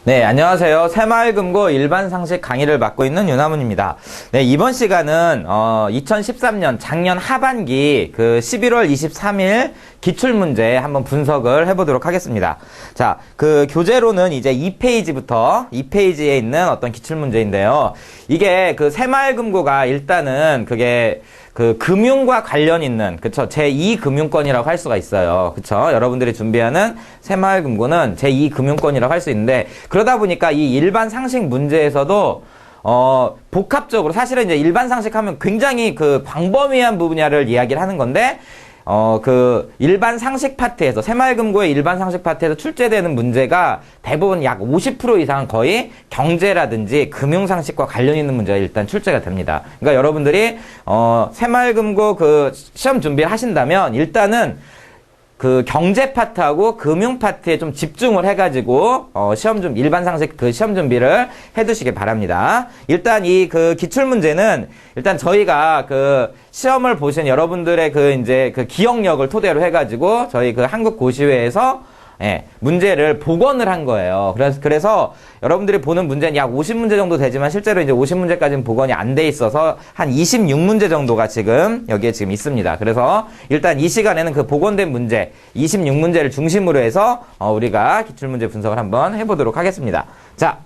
네, 안녕하세요. 새마을금고 일반상식 강의를 맡고 있는 윤하문입니다. 네, 이번 시간은 2013년 작년 하반기 그 11월 23일 기출문제 한번 분석을 해보도록 하겠습니다. 자, 그 교재로는 이제 2페이지부터 2페이지에 있는 어떤 기출문제인데요. 이게 그 새마을금고가 일단은 그게 그 금융과 관련 있는, 그쵸, 제2금융권이라고 할 수가 있어요. 그쵸? 여러분들이 준비하는 새마을금고는 제2금융권이라고 할 수 있는데, 그러다 보니까 이 일반 상식 문제에서도 복합적으로 사실은 이제 일반 상식 하면 굉장히 그 광범위한 분야를 이야기를 하는 건데, 그 일반 상식 파트에서 새마을금고의 일반 상식 파트에서 출제되는 문제가 대부분 약 50% 이상 거의 경제라든지 금융 상식과 관련 있는 문제가 일단 출제가 됩니다. 그러니까 여러분들이 새마을금고 그 시험 준비를 하신다면 일단은 그 경제 파트하고 금융 파트에 좀 집중을 해가지고 일반 상식 그 시험 준비를 해두시기 바랍니다. 일단 이 그 기출 문제는 일단 저희가 그 시험을 보신 여러분들의 그 이제 그 기억력을 토대로 해가지고 저희 그 한국고시회에서 문제를 복원을 한 거예요. 그래서 여러분들이 보는 문제는 약 50문제 정도 되지만 실제로 이제 50문제까지는 복원이 안 돼 있어서 한 26문제 정도가 지금 여기에 지금 있습니다. 그래서 일단 이 시간에는 그 복원된 문제 26문제를 중심으로 해서 우리가 기출문제 분석을 한번 해보도록 하겠습니다. 자,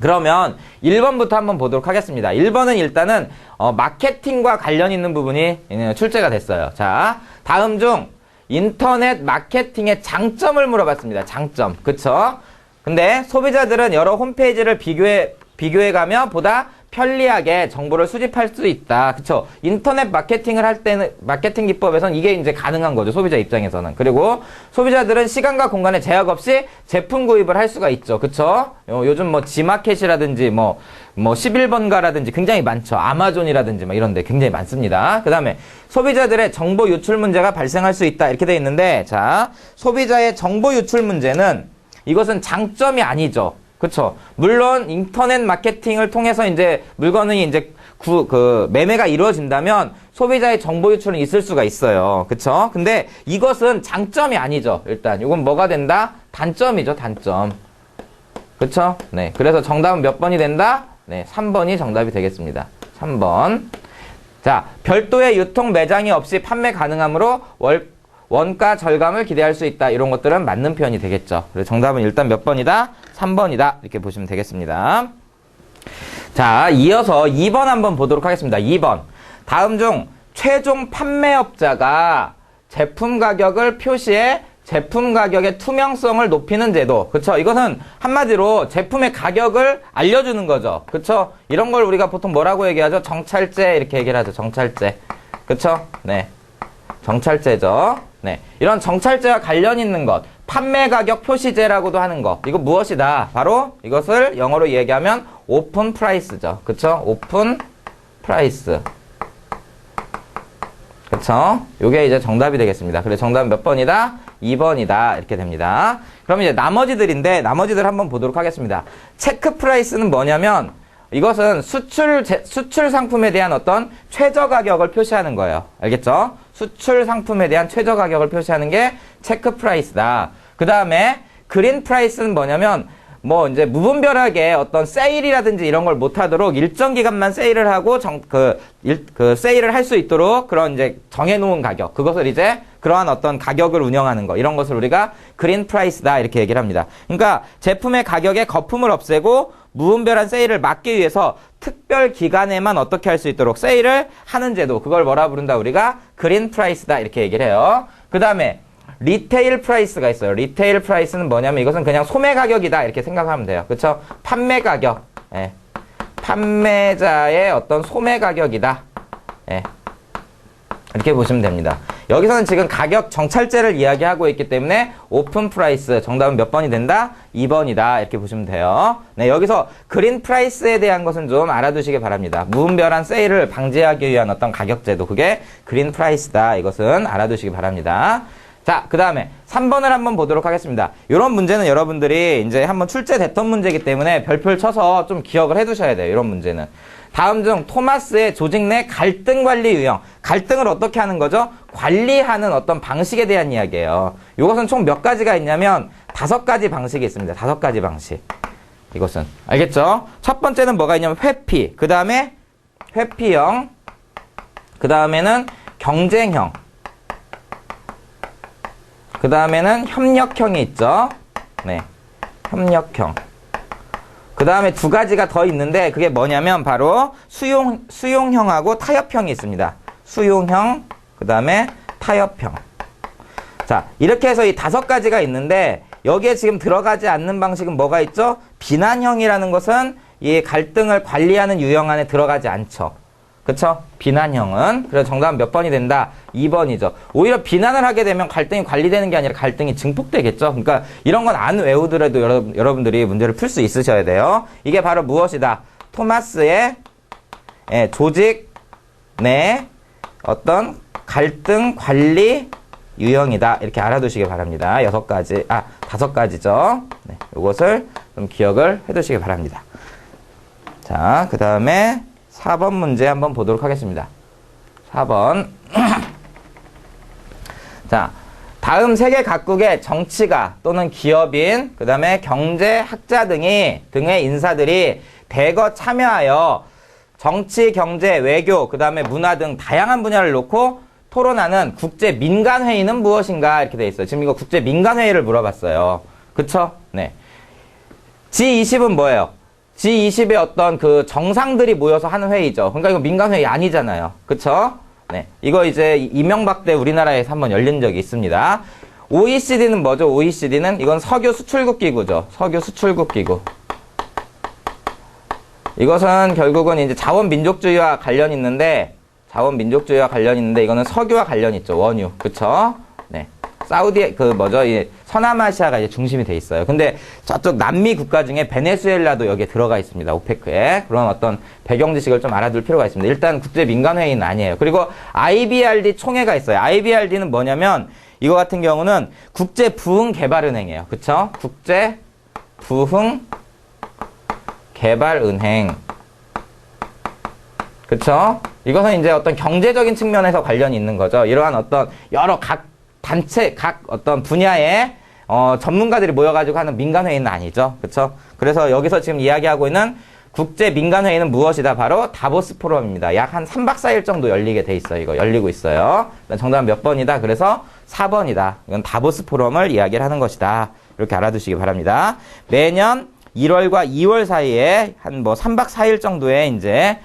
그러면 1번부터 한번 보도록 하겠습니다. 1번은 일단은 마케팅과 관련 있는 부분이 출제가 됐어요. 자, 다음 중 인터넷 마케팅의 장점을 물어봤습니다. 장점. 그쵸? 근데 소비자들은 여러 홈페이지를 비교해가며 보다 편리하게 정보를 수집할 수 있다. 그쵸? 인터넷 마케팅을 할 때는, 마케팅 기법에서는 이게 이제 가능한 거죠. 소비자 입장에서는. 그리고 소비자들은 시간과 공간에 제약 없이 제품 구입을 할 수가 있죠. 그쵸? 요즘 뭐 지마켓이라든지 뭐 11번가라든지 굉장히 많죠. 아마존이라든지 막 이런데 굉장히 많습니다. 그 다음에 소비자들의 정보 유출 문제가 발생할 수 있다. 이렇게 되어 있는데, 자, 소비자의 정보 유출 문제는 이것은 장점이 아니죠. 그쵸. 물론 인터넷 마케팅을 통해서 이제 물건이 이제 매매가 이루어진다면 소비자의 정보 유출은 있을 수가 있어요. 그쵸. 근데 이것은 장점이 아니죠. 일단 이건 뭐가 된다? 단점이죠. 단점. 그쵸. 네. 그래서 정답은 몇 번이 된다? 네. 3번이 정답이 되겠습니다. 3번. 자, 별도의 유통 매장이 없이 판매 가능하므로 원가 절감을 기대할 수 있다. 이런 것들은 맞는 표현이 되겠죠. 그래서 정답은 일단 몇 번이다? 3번이다. 이렇게 보시면 되겠습니다. 자, 이어서 2번 한번 보도록 하겠습니다. 2번. 다음 중 최종 판매업자가 제품 가격을 표시해 제품 가격의 투명성을 높이는 제도. 그쵸? 이것은 한마디로 제품의 가격을 알려주는 거죠. 그쵸? 이런 걸 우리가 보통 뭐라고 얘기하죠? 정찰제 이렇게 얘기를 하죠. 정찰제. 그쵸? 네. 정찰제죠. 네. 이런 정찰제와 관련 있는 것. 판매 가격 표시제라고도 하는 거. 이거 무엇이다? 바로 이것을 영어로 얘기하면 오픈 프라이스죠. 그쵸? 오픈 프라이스. 그쵸? 요게 이제 정답이 되겠습니다. 그래서 정답은 몇 번이다? 2번이다. 이렇게 됩니다. 그럼 이제 나머지들인데, 나머지들 한번 보도록 하겠습니다. 체크 프라이스는 뭐냐면, 이것은 수출 상품에 대한 어떤 최저 가격을 표시하는 거예요. 알겠죠? 수출 상품에 대한 최저 가격을 표시하는 게 체크 프라이스다. 그 다음에 그린 프라이스는 뭐냐면 뭐 이제 무분별하게 어떤 세일이라든지 이런 걸 못하도록 일정 기간만 세일을 하고 세일을 할 수 있도록 그런 이제 정해놓은 가격, 그것을 이제 그러한 어떤 가격을 운영하는 거, 이런 것을 우리가 그린 프라이스다 이렇게 얘기를 합니다. 그러니까 제품의 가격에 거품을 없애고 무분별한 세일을 막기 위해서 특별 기간에만 어떻게 할 수 있도록 세일을 하는 제도, 그걸 뭐라 부른다? 우리가 그린 프라이스다 이렇게 얘기를 해요. 그 다음에 리테일 프라이스가 있어요. 리테일 프라이스는 뭐냐면 이것은 그냥 소매 가격이다 이렇게 생각하면 돼요. 그쵸? 판매 가격. 예. 판매자의 어떤 소매 가격이다. 예. 이렇게 보시면 됩니다. 여기서는 지금 가격 정찰제를 이야기하고 있기 때문에 오픈 프라이스 정답은 몇 번이 된다? 2번이다. 이렇게 보시면 돼요. 네, 여기서 그린 프라이스에 대한 것은 좀 알아두시기 바랍니다. 무분별한 세일을 방지하기 위한 어떤 가격제도, 그게 그린 프라이스다. 이것은 알아두시기 바랍니다. 자, 그 다음에 3번을 한번 보도록 하겠습니다. 이런 문제는 여러분들이 이제 한번 출제됐던 문제이기 때문에 별표를 쳐서 좀 기억을 해두셔야 돼요. 이런 문제는. 다음 중 토마스의 조직 내 갈등 관리 유형. 갈등을 어떻게 하는 거죠? 관리하는 어떤 방식에 대한 이야기예요. 이것은 총 몇 가지가 있냐면 5가지 방식이 있습니다. 5가지 방식. 이것은. 알겠죠? 첫 번째는 뭐가 있냐면 회피. 그 다음에 회피형. 그 다음에는 경쟁형. 그 다음에는 협력형이 있죠. 네. 협력형. 그 다음에 두 가지가 더 있는데 그게 뭐냐면 바로 수용형하고 타협형이 있습니다. 수용형, 그 다음에 타협형. 자, 이렇게 해서 이 5가지가 있는데 여기에 지금 들어가지 않는 방식은 뭐가 있죠? 비난형이라는 것은 이 갈등을 관리하는 유형 안에 들어가지 않죠. 그쵸? 비난형은. 그래서 정답은 몇 번이 된다? 2번이죠. 오히려 비난을 하게 되면 갈등이 관리되는 게 아니라 갈등이 증폭되겠죠. 그러니까 이런 건 안 외우더라도 여러분들이 문제를 풀 수 있으셔야 돼요. 이게 바로 무엇이다? 토마스의 조직 내 어떤 갈등 관리 유형이다. 이렇게 알아두시기 바랍니다. 5가지죠. 네, 이것을 좀 기억을 해두시기 바랍니다. 자, 그 다음에 4번 문제 한번 보도록 하겠습니다. 4번. 자, 다음 세계 각국의 정치가 또는 기업인, 그 다음에 경제학자 등의 인사들이 대거 참여하여 정치, 경제, 외교, 그 다음에 문화 등 다양한 분야를 놓고 토론하는 국제민간회의는 무엇인가? 이렇게 돼 있어요. 지금 이거 국제민간회의를 물어봤어요. 그쵸? 네. G20은 뭐예요? G20의 어떤 그 정상들이 모여서 하는 회의죠. 그러니까 이거 민간회의 아니잖아요. 그쵸? 네. 이거 이제 이명박 때 우리나라에서 한번 열린 적이 있습니다. OECD는 뭐죠? OECD는 이건 석유 수출국 기구죠. 석유 수출국 기구. 이것은 결국은 이제 자원민족주의와 관련이 있는데, 이거는 석유와 관련이 있죠. 원유. 그쵸? 네. 사우디, 이 서남아시아가 이제 중심이 돼 있어요. 근데 저쪽 남미 국가 중에 베네수엘라도 여기에 들어가 있습니다. 오페크에. 그런 어떤 배경 지식을 좀 알아둘 필요가 있습니다. 일단 국제민간회의는 아니에요. 그리고 IBRD 총회가 있어요. IBRD는 뭐냐면, 이거 같은 경우는 국제부흥개발은행이에요. 그쵸? 국제부흥개발은행. 그쵸? 이것은 이제 어떤 경제적인 측면에서 관련이 있는 거죠. 이러한 어떤 여러 각 어떤 분야의 전문가들이 모여가지고 하는 민간회의는 아니죠. 그쵸? 그래서 여기서 지금 이야기하고 있는 국제민간회의는 무엇이다? 바로 다보스 포럼입니다. 약 한 3박 4일 정도 열리게 돼 있어요. 이거 열리고 있어요. 정답은 몇 번이다? 그래서 4번이다. 이건 다보스 포럼을 이야기를 하는 것이다. 이렇게 알아두시기 바랍니다. 매년 1월과 2월 사이에 한 3박 4일 정도의 이제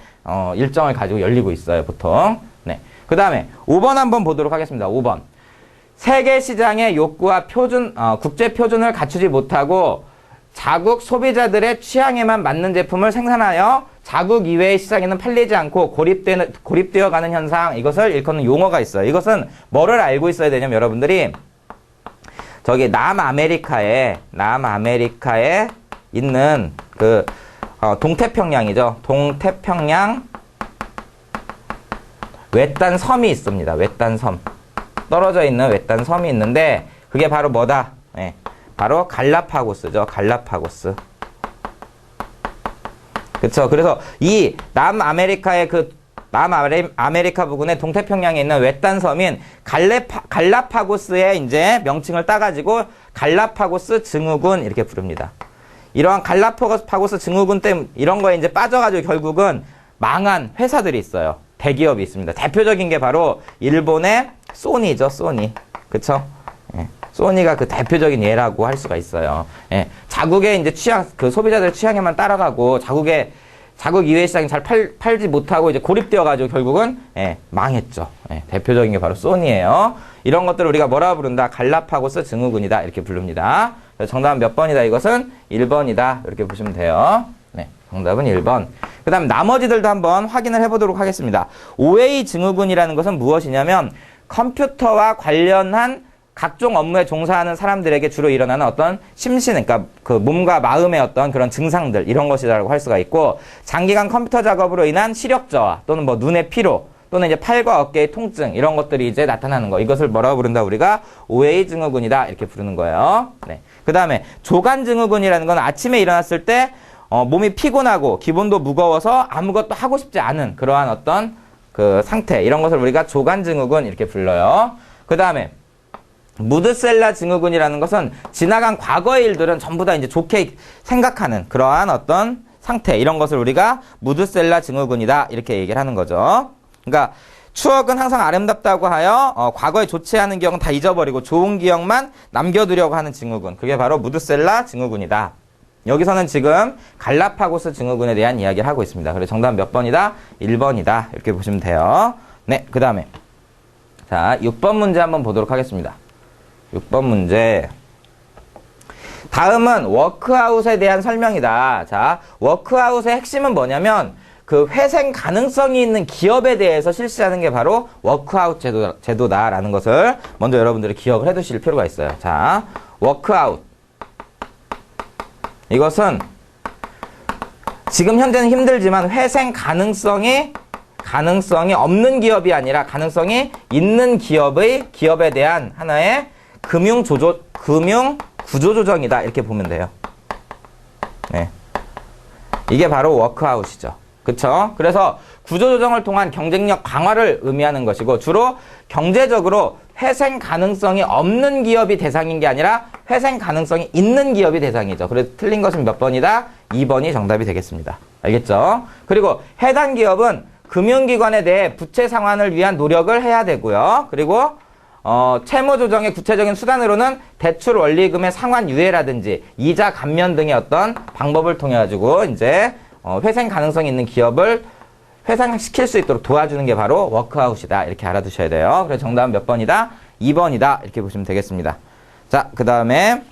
일정을 가지고 열리고 있어요, 보통. 네. 그 다음에 5번 한번 보도록 하겠습니다. 5번. 세계 시장의 욕구와 국제 표준을 갖추지 못하고 자국 소비자들의 취향에만 맞는 제품을 생산하여 자국 이외의 시장에는 팔리지 않고 고립되어 가는 현상, 이것을 일컫는 용어가 있어요. 이것은 뭐를 알고 있어야 되냐면 여러분들이 저기 남아메리카에 있는 동태평양이죠. 동태평양 외딴 섬이 있습니다. 외딴 섬. 떨어져 있는 외딴 섬이 있는데 그게 바로 뭐다? 네, 바로 갈라파고스죠. 갈라파고스. 그쵸? 그래서 이 남아메리카의 남아메리카 부근의 동태평양에 있는 외딴 섬인 갈라파고스의 이제 명칭을 따가지고 갈라파고스 증후군 이렇게 부릅니다. 이러한 갈라파고스 증후군 때문에 이런 거에 이제 빠져가지고 결국은 망한 회사들이 있어요. 대기업이 있습니다. 대표적인 게 바로 일본의 소니죠, 소니. 그쵸? 예. 소니가 그 대표적인 예라고 할 수가 있어요. 예. 자국의 이제 소비자들의 취향에만 따라가고 자국 이외의 시장이 잘 팔지 못하고 이제 고립되어가지고 결국은, 망했죠. 예. 대표적인 게 바로 소니예요. 이런 것들을 우리가 뭐라 부른다? 갈라파고스 증후군이다. 이렇게 부릅니다. 정답은 몇 번이다? 이것은 1번이다. 이렇게 보시면 돼요. 네. 정답은 1번. 그 다음 나머지들도 한번 확인을 해보도록 하겠습니다. OA 증후군이라는 것은 무엇이냐면 컴퓨터와 관련한 각종 업무에 종사하는 사람들에게 주로 일어나는 어떤 그러니까 그 몸과 마음의 어떤 그런 증상들, 이런 것이라고 할 수가 있고, 장기간 컴퓨터 작업으로 인한 시력 저하 또는 눈의 피로 또는 이제 팔과 어깨의 통증, 이런 것들이 이제 나타나는 거. 이것을 뭐라고 부른다? 우리가 OA 증후군이다. 이렇게 부르는 거예요. 네. 그 다음에 조간 증후군이라는 건 아침에 일어났을 때 몸이 피곤하고 기분도 무거워서 아무것도 하고 싶지 않은 그러한 어떤 그 상태, 이런 것을 우리가 조간 증후군 이렇게 불러요. 그 다음에 무드셀라 증후군이라는 것은 지나간 과거의 일들은 전부 다 이제 좋게 생각하는 그러한 어떤 상태, 이런 것을 우리가 무드셀라 증후군이다 이렇게 얘기를 하는 거죠. 그러니까 추억은 항상 아름답다고 하여 과거에 좋지 않은 기억은 다 잊어버리고 좋은 기억만 남겨두려고 하는 증후군, 그게 바로 무드셀라 증후군이다. 여기서는 지금 갈라파고스 증후군에 대한 이야기를 하고 있습니다. 그래서 정답은 몇 번이다? 1번이다. 이렇게 보시면 돼요. 네, 그 다음에 자 6번 문제 한번 보도록 하겠습니다. 6번 문제. 다음은 워크아웃에 대한 설명이다. 자, 워크아웃의 핵심은 뭐냐면 그 회생 가능성이 있는 기업에 대해서 실시하는 게 바로 워크아웃 제도다라는 것을 먼저 여러분들이 기억을 해 두실 필요가 있어요. 자, 워크아웃. 이것은 지금 현재는 힘들지만 회생 가능성이 없는 기업이 아니라 가능성이 있는 기업에 대한 하나의 금융 구조조정이다. 이렇게 보면 돼요. 네. 이게 바로 워크아웃이죠. 그쵸? 그래서 구조조정을 통한 경쟁력 강화를 의미하는 것이고, 주로 경제적으로 회생 가능성이 없는 기업이 대상인 게 아니라 회생 가능성이 있는 기업이 대상이죠. 그래서 틀린 것은 몇 번이다? 2번이 정답이 되겠습니다. 알겠죠? 그리고 해당 기업은 금융기관에 대해 부채 상환을 위한 노력을 해야 되고요. 그리고 채무 조정의 구체적인 수단으로는 대출 원리금의 상환 유예라든지 이자 감면 등의 어떤 방법을 통해 가지고 이제 회생 가능성이 있는 기업을 회생시킬 수 있도록 도와주는 게 바로 워크아웃이다. 이렇게 알아두셔야 돼요. 그래서 정답은 몇 번이다? 2번이다. 이렇게 보시면 되겠습니다. 자, 그 다음에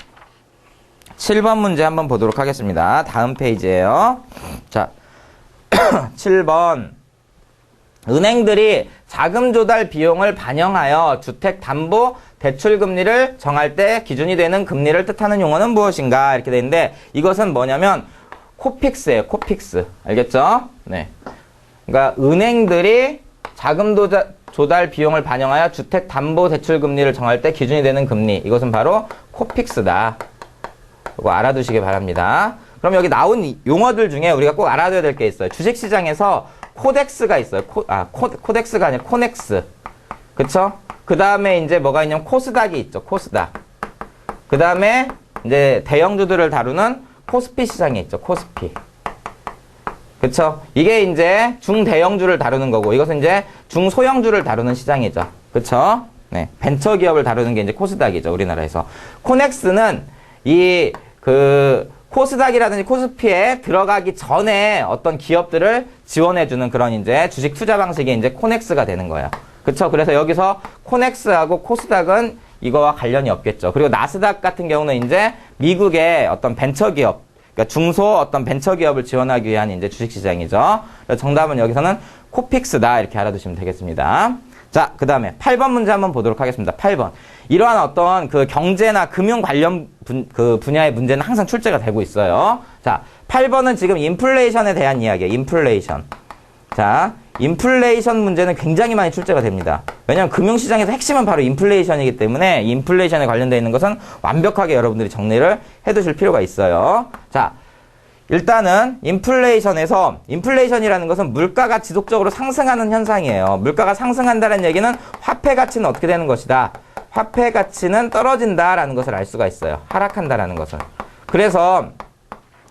7번 문제 한번 보도록 하겠습니다. 다음 페이지예요. 자, 7번. 은행들이 자금 조달 비용을 반영하여 주택담보 대출 금리를 정할 때 기준이 되는 금리를 뜻하는 용어는 무엇인가? 이렇게 되어 있는데, 이것은 뭐냐면 코픽스예요. 코픽스. 알겠죠? 네. 그러니까 은행들이 자금 조달 비용을 반영하여 주택담보대출금리를 정할 때 기준이 되는 금리, 이것은 바로 코픽스다. 이거 알아두시기 바랍니다. 그럼 여기 나온 용어들 중에 우리가 꼭 알아둬야 될 게 있어요. 주식시장에서 코덱스가 있어요. 코덱스가 아니라 코넥스. 그쵸? 그 다음에 이제 뭐가 있냐면 코스닥이 있죠. 코스닥. 그 다음에 이제 대형주들을 다루는 코스피 시장이 있죠. 코스피. 그쵸? 이게 이제 중대형주를 다루는 거고, 이것은 이제 중소형주를 다루는 시장이죠. 그쵸? 네. 벤처기업을 다루는 게 이제 코스닥이죠. 우리나라에서. 코넥스는 코스닥이라든지 코스피에 들어가기 전에 어떤 기업들을 지원해주는 그런 이제 주식 투자 방식이 이제 코넥스가 되는 거예요. 그쵸? 그래서 여기서 코넥스하고 코스닥은 이거와 관련이 없겠죠. 그리고 나스닥 같은 경우는 이제 미국의 어떤 벤처기업, 그러니까 중소 어떤 벤처기업을 지원하기 위한 이제 주식시장이죠. 그래서 정답은 여기서는 코픽스다. 이렇게 알아두시면 되겠습니다. 자, 그 다음에 8번 문제 한번 보도록 하겠습니다. 8번. 이러한 어떤 그 경제나 금융 관련 분야의 문제는 항상 출제가 되고 있어요. 자, 8번은 지금 인플레이션에 대한 이야기예요. 인플레이션. 자, 인플레이션 문제는 굉장히 많이 출제가 됩니다. 왜냐하면 금융시장에서 핵심은 바로 인플레이션이기 때문에 인플레이션에 관련되어 있는 것은 완벽하게 여러분들이 정리를 해두실 필요가 있어요. 자, 일단은 인플레이션이라는 것은 물가가 지속적으로 상승하는 현상이에요. 물가가 상승한다는 얘기는 화폐 가치는 어떻게 되는 것이다. 화폐 가치는 떨어진다라는 것을 알 수가 있어요. 하락한다라는 것을. 그래서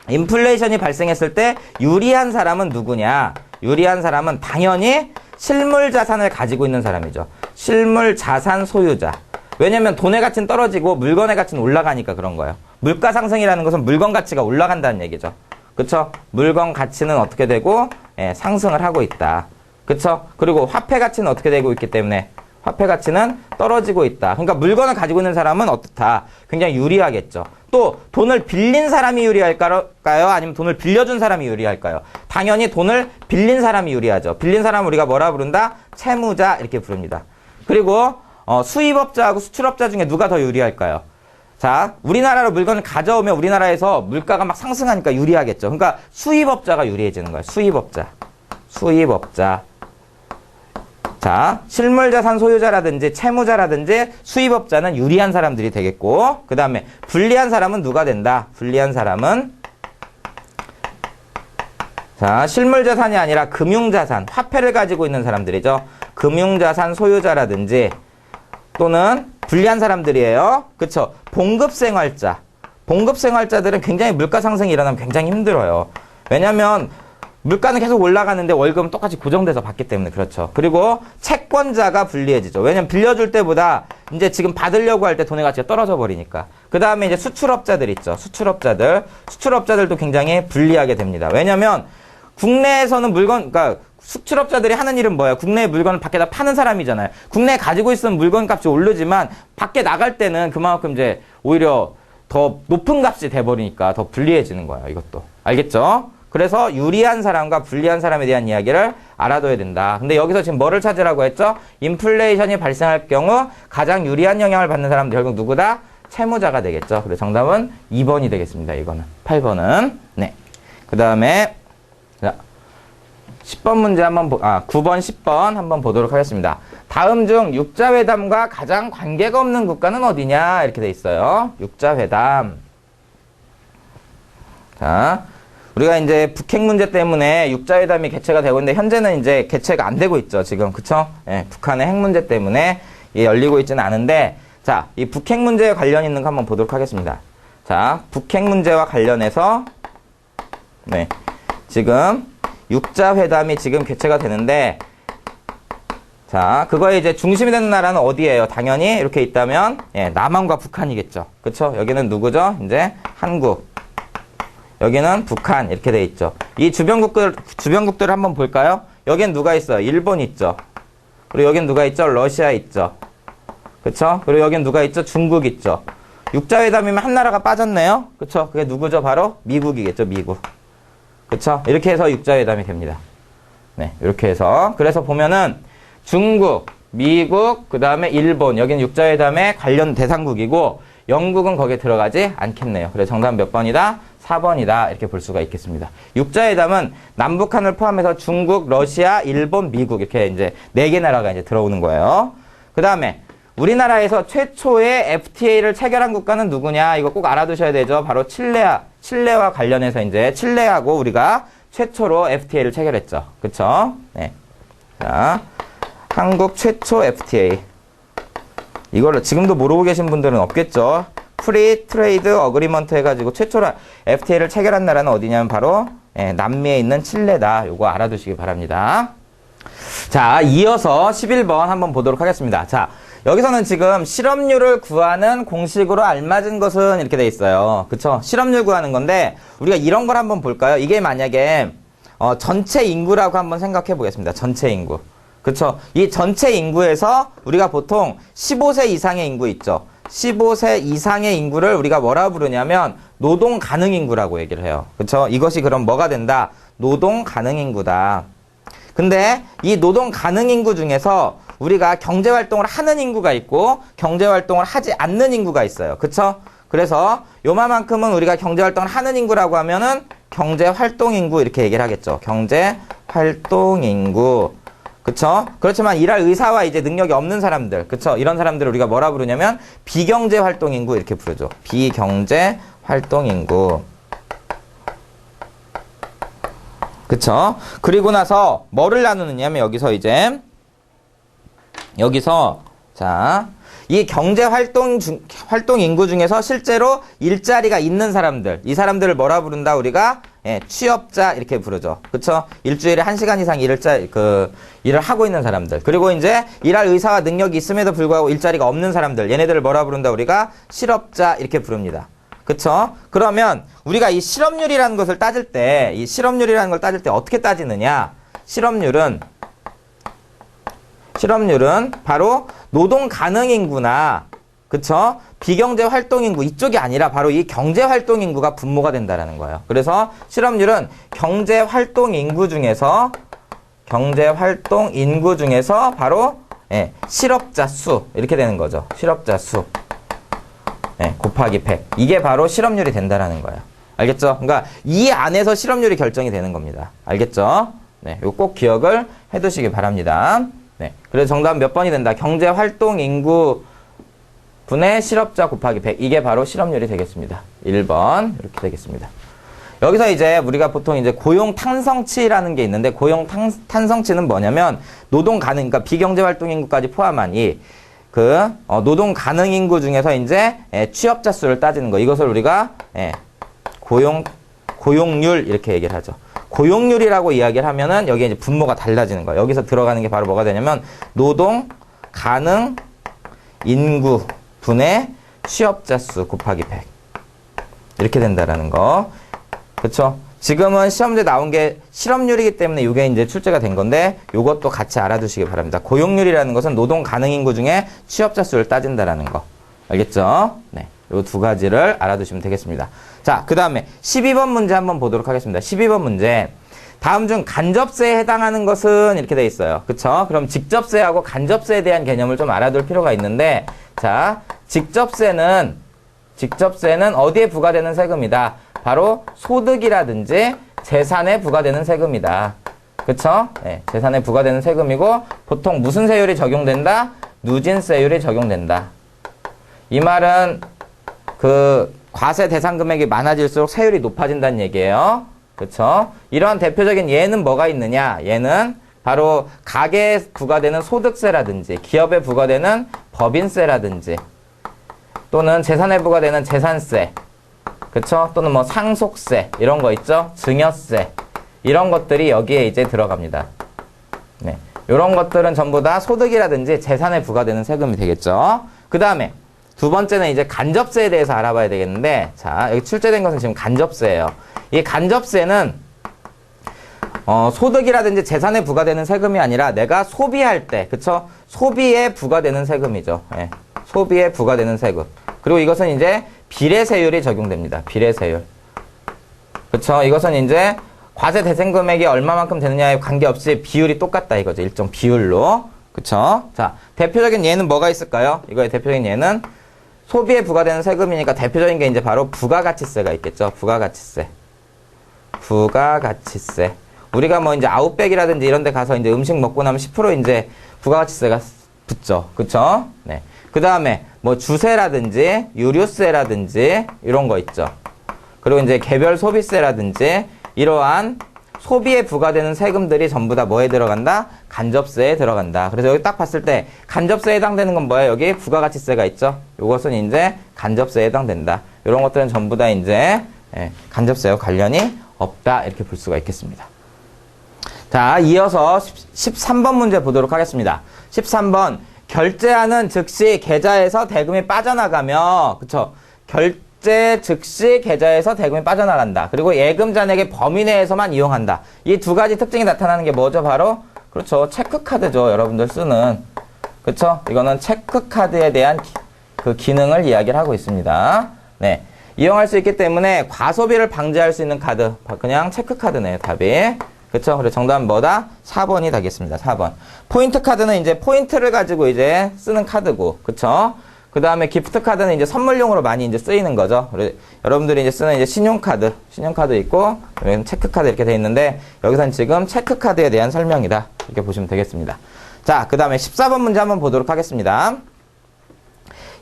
인플레이션이 발생했을 때 유리한 사람은 누구냐? 유리한 사람은 당연히 실물 자산을 가지고 있는 사람이죠. 실물 자산 소유자. 왜냐면 돈의 가치는 떨어지고 물건의 가치는 올라가니까 그런 거예요. 물가 상승이라는 것은 물건 가치가 올라간다는 얘기죠. 그쵸? 물건 가치는 어떻게 되고, 상승을 하고 있다. 그쵸? 그리고 화폐 가치는 어떻게 되고 있기 때문에 화폐 가치는 떨어지고 있다. 그러니까 물건을 가지고 있는 사람은 어떻다? 굉장히 유리하겠죠. 또 돈을 빌린 사람이 유리할까요? 아니면 돈을 빌려준 사람이 유리할까요? 당연히 돈을 빌린 사람이 유리하죠. 빌린 사람은 우리가 뭐라 부른다? 채무자 이렇게 부릅니다. 그리고 수입업자하고 수출업자 중에 누가 더 유리할까요? 자, 우리나라로 물건을 가져오면 우리나라에서 물가가 막 상승하니까 유리하겠죠. 그러니까 수입업자가 유리해지는 거예요. 수입업자. 자, 실물자산 소유자라든지 채무자라든지 수입업자는 유리한 사람들이 되겠고, 그 다음에 불리한 사람은 누가 된다? 불리한 사람은 자, 실물자산이 아니라 금융자산, 화폐를 가지고 있는 사람들이죠. 금융자산 소유자라든지 또는 불리한 사람들이에요. 그쵸? 봉급생활자. 봉급생활자들은 굉장히 물가 상승이 일어나면 굉장히 힘들어요. 왜냐면 물가는 계속 올라가는데 월급은 똑같이 고정돼서 받기 때문에 그렇죠. 그리고 채권자가 불리해지죠. 왜냐면 빌려줄 때보다 이제 지금 받으려고 할 때 돈의 가치가 떨어져 버리니까. 그 다음에 이제 수출업자들 있죠. 수출업자들도 굉장히 불리하게 됩니다. 왜냐면 국내에서는 그러니까 수출업자들이 하는 일은 뭐예요? 국내의 물건을 밖에다 파는 사람이잖아요. 국내에 가지고 있으면 물건 값이 오르지만 밖에 나갈 때는 그만큼 이제 오히려 더 높은 값이 돼버리니까 더 불리해지는 거예요. 이것도. 알겠죠? 그래서 유리한 사람과 불리한 사람에 대한 이야기를 알아둬야 된다. 근데 여기서 지금 뭐를 찾으라고 했죠? 인플레이션이 발생할 경우 가장 유리한 영향을 받는 사람은 결국 누구다? 채무자가 되겠죠. 그래서 정답은 2번이 되겠습니다. 이거는. 8번은. 네. 그 다음에, 자, 10번 문제 9번, 10번 한번 보도록 하겠습니다. 다음 중 육자회담과 가장 관계가 없는 국가는 어디냐? 이렇게 돼 있어요. 육자회담. 자. 우리가 이제 북핵 문제 때문에 육자회담이 개최가 되고 있는데 현재는 이제 개최가 안 되고 있죠. 지금. 그쵸? 예, 북한의 핵 문제 때문에 열리고 있지는 않은데 자, 이 북핵 문제에 관련 있는 거 한번 보도록 하겠습니다. 자, 북핵 문제와 관련해서 네, 지금 육자회담이 지금 개최가 되는데 자, 그거에 이제 중심이 되는 나라는 어디예요? 당연히 이렇게 있다면 예, 남한과 북한이겠죠. 그쵸? 여기는 누구죠? 이제 한국. 여기는 북한 이렇게 돼 있죠. 이 주변국들을 한번 볼까요? 여긴 누가 있어요? 일본 있죠. 그리고 여긴 누가 있죠? 러시아 있죠. 그쵸? 그리고 여긴 누가 있죠? 중국 있죠. 육자회담이면 한 나라가 빠졌네요. 그쵸? 그게 누구죠? 바로 미국이겠죠. 미국. 그쵸? 이렇게 해서 육자회담이 됩니다. 네, 이렇게 해서. 그래서 보면은 중국, 미국, 그 다음에 일본. 여기는 육자회담의 관련 대상국이고 영국은 거기에 들어가지 않겠네요. 그래서 정답 몇 번이다? 4번이다. 이렇게 볼 수가 있겠습니다. 육자회담은 남북한을 포함해서 중국, 러시아, 일본, 미국 이렇게 이제 4개 나라가 이제 들어오는 거예요. 그 다음에 우리나라에서 최초의 FTA를 체결한 국가는 누구냐? 이거 꼭 알아두셔야 되죠. 바로 칠레와 관련해서 이제 칠레하고 우리가 최초로 FTA를 체결했죠. 그쵸? 네. 자, 한국 최초 FTA. 이거를 지금도 모르고 계신 분들은 없겠죠. 프리 트레이드 어그리먼트 해가지고 최초로 FTA를 체결한 나라는 어디냐면 바로 남미에 있는 칠레다. 요거 알아두시기 바랍니다. 자, 이어서 11번 한번 보도록 하겠습니다. 자, 여기서는 지금 실업률을 구하는 공식으로 알맞은 것은 이렇게 돼 있어요. 그쵸? 실업률 구하는 건데 우리가 이런 걸 한번 볼까요? 이게 만약에 전체 인구라고 한번 생각해 보겠습니다. 전체 인구. 그쵸? 이 전체 인구에서 우리가 보통 15세 이상의 인구 있죠? 15세 이상의 인구를 우리가 뭐라 부르냐면 노동 가능 인구라고 얘기를 해요. 그쵸? 이것이 그럼 뭐가 된다? 노동 가능 인구다. 근데 이 노동 가능 인구 중에서 우리가 경제 활동을 하는 인구가 있고 경제 활동을 하지 않는 인구가 있어요. 그쵸? 그래서 요만큼은 우리가 경제 활동을 하는 인구라고 하면은 경제 활동 인구 이렇게 얘기를 하겠죠. 경제 활동 인구. 그쵸? 그렇지만 일할 의사와 이제 능력이 없는 사람들, 그쵸? 이런 사람들을 우리가 뭐라 부르냐면 비경제 활동 인구 이렇게 부르죠. 비경제 활동 인구. 그쵸? 그리고 나서 뭐를 나누느냐면 여기서 자, 이 경제 활동 인구 중에서 실제로 일자리가 있는 사람들, 이 사람들을 뭐라 부른다? 우리가 취업자 이렇게 부르죠. 그쵸? 일주일에 1시간 이상 일을 하고 있는 사람들. 그리고 이제 일할 의사와 능력이 있음에도 불구하고 일자리가 없는 사람들. 얘네들을 뭐라 부른다? 우리가 실업자 이렇게 부릅니다. 그쵸? 그러면 우리가 이 실업률이라는 걸 따질 때 어떻게 따지느냐? 실업률은 바로 노동 가능 인구나, 그쵸? 비경제 활동 인구 이쪽이 아니라 바로 이 경제 활동 인구가 분모가 된다라는 거예요. 그래서 실업률은 경제 활동 인구 중에서 바로 실업자 수 이렇게 되는 거죠. 실업자 수 곱하기 100. 이게 바로 실업률이 된다라는 거예요. 알겠죠? 그러니까 이 안에서 실업률이 결정이 되는 겁니다. 알겠죠? 네, 이거 꼭 기억을 해두시기 바랍니다. 네, 그래서 정답은 몇 번이 된다? 경제 활동 인구 분의 실업자 곱하기 100. 이게 바로 실업률이 되겠습니다. 1번 이렇게 되겠습니다. 여기서 이제 우리가 보통 이제 고용 탄성치라는 게 있는데 고용 탄성치는 뭐냐면 노동 가능, 그러니까 비경제 활동 인구까지 포함한 이 노동 가능 인구 중에서 이제 취업자 수를 따지는 거. 이것을 우리가 고용률 이렇게 얘기를 하죠. 고용률이라고 이야기를 하면은 여기에 이제 분모가 달라지는 거예요. 여기서 들어가는 게 바로 뭐가 되냐면 노동 가능 인구 분의 취업자 수 곱하기 100 이렇게 된다라는 거. 그렇죠? 지금은 시험 문제 나온 게 실업률이기 때문에 이게 이제 출제가 된 건데 요것도 같이 알아두시기 바랍니다. 고용률이라는 것은 노동 가능 인구 중에 취업자 수를 따진다라는 거. 알겠죠? 네. 요 두 가지를 알아두시면 되겠습니다. 자, 그 다음에 12번 문제 한번 보도록 하겠습니다. 12번 문제. 다음 중 간접세에 해당하는 것은 이렇게 돼 있어요. 그쵸? 그럼 직접세하고 간접세에 대한 개념을 좀 알아둘 필요가 있는데, 자, 직접세는 어디에 부과되는 세금이다? 바로 소득이라든지 재산에 부과되는 세금이다. 그쵸? 네, 재산에 부과되는 세금이고, 보통 무슨 세율이 적용된다? 누진세율이 적용된다. 이 말은 과세 대상 금액이 많아질수록 세율이 높아진다는 얘기예요. 그쵸? 이러한 대표적인 예는 뭐가 있느냐? 얘는 바로 가계에 부과되는 소득세라든지 기업에 부과되는 법인세라든지 또는 재산에 부과되는 재산세, 그쵸? 또는 뭐 상속세 이런 거 있죠? 증여세 이런 것들이 여기에 이제 들어갑니다. 네, 이런 것들은 전부 다 소득이라든지 재산에 부과되는 세금이 되겠죠. 그 다음에 두 번째는 이제 간접세에 대해서 알아봐야 되겠는데, 자, 여기 출제된 것은 지금 간접세예요. 이 간접세는 소득이라든지 재산에 부과되는 세금이 아니라 내가 소비할 때, 그쵸? 소비에 부과되는 세금이죠. 예, 소비에 부과되는 세금. 그리고 이것은 이제 비례세율이 적용됩니다. 비례세율. 그쵸? 이것은 이제 과세 대상 금액이 얼마만큼 되느냐에 관계없이 비율이 똑같다 이거죠. 일정 비율로. 그쵸? 자, 대표적인 예는 뭐가 있을까요? 이거의 대표적인 예는 소비에 부과되는 세금이니까 대표적인 게 이제 바로 부가가치세가 있겠죠. 부가가치세. 부가가치세. 우리가 뭐 이제 아웃백이라든지 이런 데 가서 이제 음식 먹고 나면 10% 이제 부가가치세가 붙죠. 그쵸? 네. 그 다음에 뭐 주세라든지 유류세라든지 이런 거 있죠. 그리고 이제 개별 소비세라든지 이러한 소비에 부과되는 세금들이 전부 다 뭐에 들어간다? 간접세에 들어간다. 그래서 여기 딱 봤을 때 간접세에 해당되는 건 뭐예요? 여기 부가가치세가 있죠. 이것은 이제 간접세에 해당된다. 이런 것들은 전부 다 이제 간접세와 관련이 없다. 이렇게 볼 수가 있겠습니다. 자, 이어서 13번 문제 보도록 하겠습니다. 13번. 결제하는 즉시 계좌에서 대금이 빠져나가며, 그쵸? 결제 즉시 계좌에서 대금이 빠져나간다. 그리고 예금 잔액의 범위 내에서만 이용한다. 이 두 가지 특징이 나타나는 게 뭐죠? 바로 그렇죠. 체크카드죠. 여러분들 쓰는. 그쵸? 이거는 체크카드에 대한 그 기능을 이야기를 하고 있습니다. 네. 이용할 수 있기 때문에 과소비를 방지할 수 있는 카드. 그냥 체크카드네요. 답이. 그쵸? 그래서 정답은 뭐다? 4번이 되겠습니다. 4번. 포인트 카드는 이제 포인트를 가지고 이제 쓰는 카드고. 그쵸? 그 다음에 기프트 카드는 이제 선물용으로 많이 이제 쓰이는 거죠. 여러분들이 이제 쓰는 이제 신용카드 있고, 체크카드 이렇게 돼 있는데, 여기서는 지금 체크카드에 대한 설명이다. 이렇게 보시면 되겠습니다. 자, 그 다음에 14번 문제 한번 보도록 하겠습니다.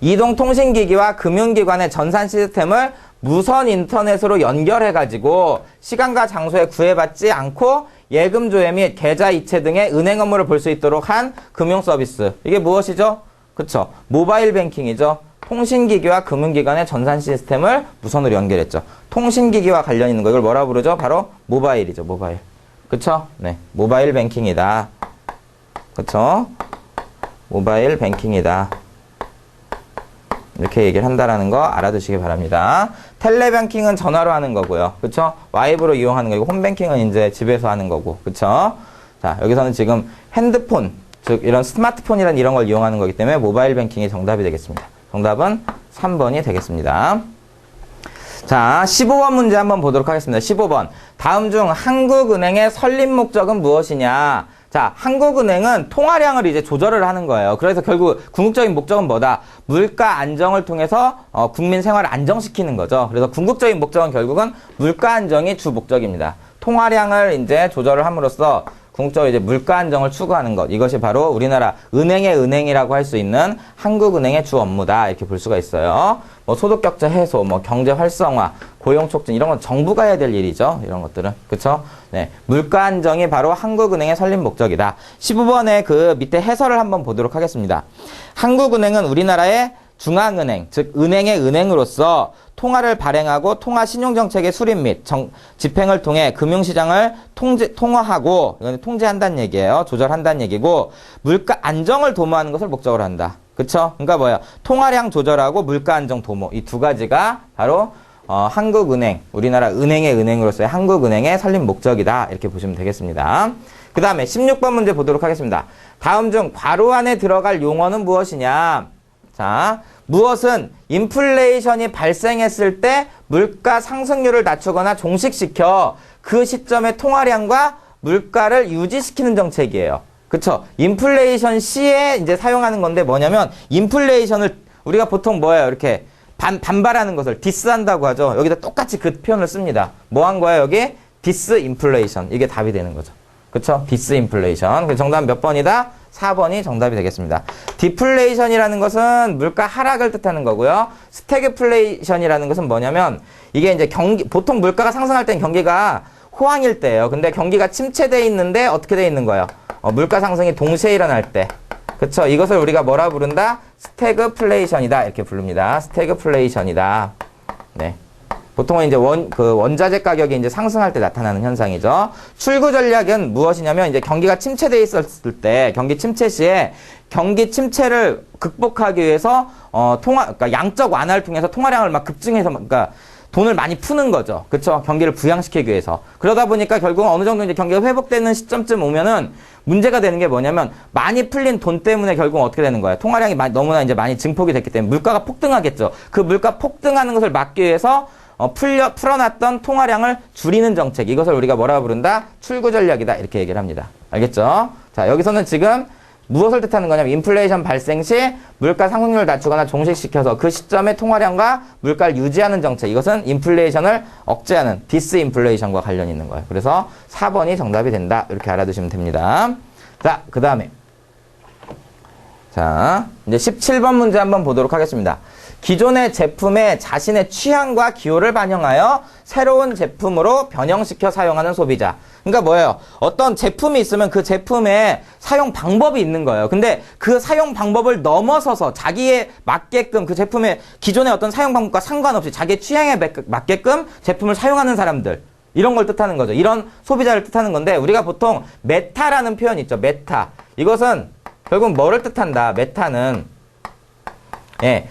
이동통신기기와 금융기관의 전산 시스템을 무선 인터넷으로 연결해가지고 시간과 장소에 구애받지 않고 예금 조회 및 계좌 이체 등의 은행 업무를 볼 수 있도록 한 금융 서비스. 이게 무엇이죠? 그쵸. 모바일 뱅킹이죠. 통신기기와 금융기관의 전산 시스템을 무선으로 연결했죠. 통신기기와 관련 있는 거 이걸 뭐라 부르죠? 바로 모바일이죠. 모바일. 그쵸? 네. 모바일 뱅킹이다. 그쵸? 모바일 뱅킹이다. 이렇게 얘기를 한다라는 거 알아두시기 바랍니다. 텔레뱅킹은 전화로 하는 거고요. 그쵸? 와이브로 이용하는 거고, 홈뱅킹은 이제 집에서 하는 거고. 그쵸? 자, 여기서는 지금 핸드폰, 즉, 이런 스마트폰이란 이런 걸 이용하는 거기 때문에 모바일 뱅킹이 정답이 되겠습니다. 정답은 3번이 되겠습니다. 자, 15번 문제 한번 보도록 하겠습니다. 15번. 다음 중 한국은행의 설립 목적은 무엇이냐? 자, 한국은행은 통화량을 이제 조절을 하는 거예요. 그래서 결국 궁극적인 목적은 뭐다? 물가 안정을 통해서 국민 생활을 안정시키는 거죠. 그래서 궁극적인 목적은 결국은 물가 안정이 주 목적입니다. 통화량을 이제 조절을 함으로써 궁극적으로 이제 물가 안정을 추구하는 것. 이것이 바로 우리나라 은행의 은행이라고 할 수 있는 한국은행의 주 업무다. 이렇게 볼 수가 있어요. 뭐 소득격차 해소, 뭐 경제 활성화, 고용 촉진 이런 건 정부가 해야 될 일이죠. 이런 것들은. 그쵸? 네. 물가 안정이 바로 한국은행의 설립 목적이다. 15번의 그 밑에 해설을 한번 보도록 하겠습니다. 한국은행은 우리나라의 중앙은행, 즉 은행의 은행으로서 통화를 발행하고 통화 신용정책의 수립 및 집행을 통해 금융시장을 통화하고, 이건 통제한다는 얘기예요. 조절한다는 얘기고, 물가 안정을 도모하는 것을 목적으로 한다. 그쵸? 그러니까 뭐야? 통화량 조절하고 물가 안정 도모. 이 두 가지가 바로 한국은행, 우리나라 은행의 은행으로서의 한국은행의 설립 목적이다. 이렇게 보시면 되겠습니다. 그 다음에 16번 문제 보도록 하겠습니다. 다음 중 괄호 안에 들어갈 용어는 무엇이냐? 자, 무엇은 인플레이션이 발생했을 때 물가 상승률을 낮추거나 종식시켜 그 시점의 통화량과 물가를 유지시키는 정책이에요. 그쵸? 인플레이션 시에 이제 사용하는 건데 뭐냐면, 인플레이션을 우리가 보통 뭐예요? 이렇게 반발하는 것을 디스한다고 하죠. 여기다 똑같이 그 표현을 씁니다. 뭐 한 거예요, 여기? 디스인플레이션. 이게 답이 되는 거죠. 그쵸? 디스인플레이션. 그 정답 몇 번이다? 4번이 정답이 되겠습니다. 디플레이션이라는 것은 물가 하락을 뜻하는 거고요. 스태그플레이션이라는 것은 뭐냐면, 이게 이제 보통 물가가 상승할 땐 경기가 호황일 때예요. 근데 경기가 침체되어 있는데 어떻게 되어 있는 거예요? 물가 상승이 동시에 일어날 때. 그쵸? 이것을 우리가 뭐라 부른다? 스태그플레이션이다. 이렇게 부릅니다. 스태그플레이션이다. 네. 보통은 이제 원자재 가격이 이제 상승할 때 나타나는 현상이죠. 출구 전략은 무엇이냐면, 이제 경기가 침체되어 있었을 때, 경기 침체 시에 경기 침체를 극복하기 위해서, 그러니까 양적 완화를 통해서 통화량을 막 급증해서, 그러니까 돈을 많이 푸는 거죠. 그쵸? 경기를 부양시키기 위해서. 그러다 보니까 결국은 어느 정도 이제 경기가 회복되는 시점쯤 오면은 문제가 되는 게 뭐냐면, 많이 풀린 돈 때문에 결국은 어떻게 되는 거예요? 통화량이 너무나 이제 많이 증폭이 됐기 때문에 물가가 폭등하겠죠. 그 물가 폭등하는 것을 막기 위해서 풀어놨던 통화량을 줄이는 정책. 이것을 우리가 뭐라 부른다? 출구 전략이다. 이렇게 얘기를 합니다. 알겠죠? 자, 여기서는 지금 무엇을 뜻하는 거냐면, 인플레이션 발생 시 물가 상승률을 낮추거나 종식시켜서 그 시점의 통화량과 물가를 유지하는 정책. 이것은 인플레이션을 억제하는 디스인플레이션과 관련이 있는 거예요. 그래서 4번이 정답이 된다. 이렇게 알아두시면 됩니다. 자, 그 다음에. 자, 이제 17번 문제 한번 보도록 하겠습니다. 기존의 제품에 자신의 취향과 기호를 반영하여 새로운 제품으로 변형시켜 사용하는 소비자. 그러니까 뭐예요? 어떤 제품이 있으면 그 제품에 사용 방법이 있는 거예요. 근데 그 사용 방법을 넘어서서 자기에 맞게끔, 그 제품의 기존의 어떤 사용 방법과 상관없이 자기의 취향에 맞게끔 제품을 사용하는 사람들. 이런 걸 뜻하는 거죠. 이런 소비자를 뜻하는 건데, 우리가 보통 메타라는 표현이 있죠. 메타. 이것은 결국 뭐를 뜻한다? 메타는, 예,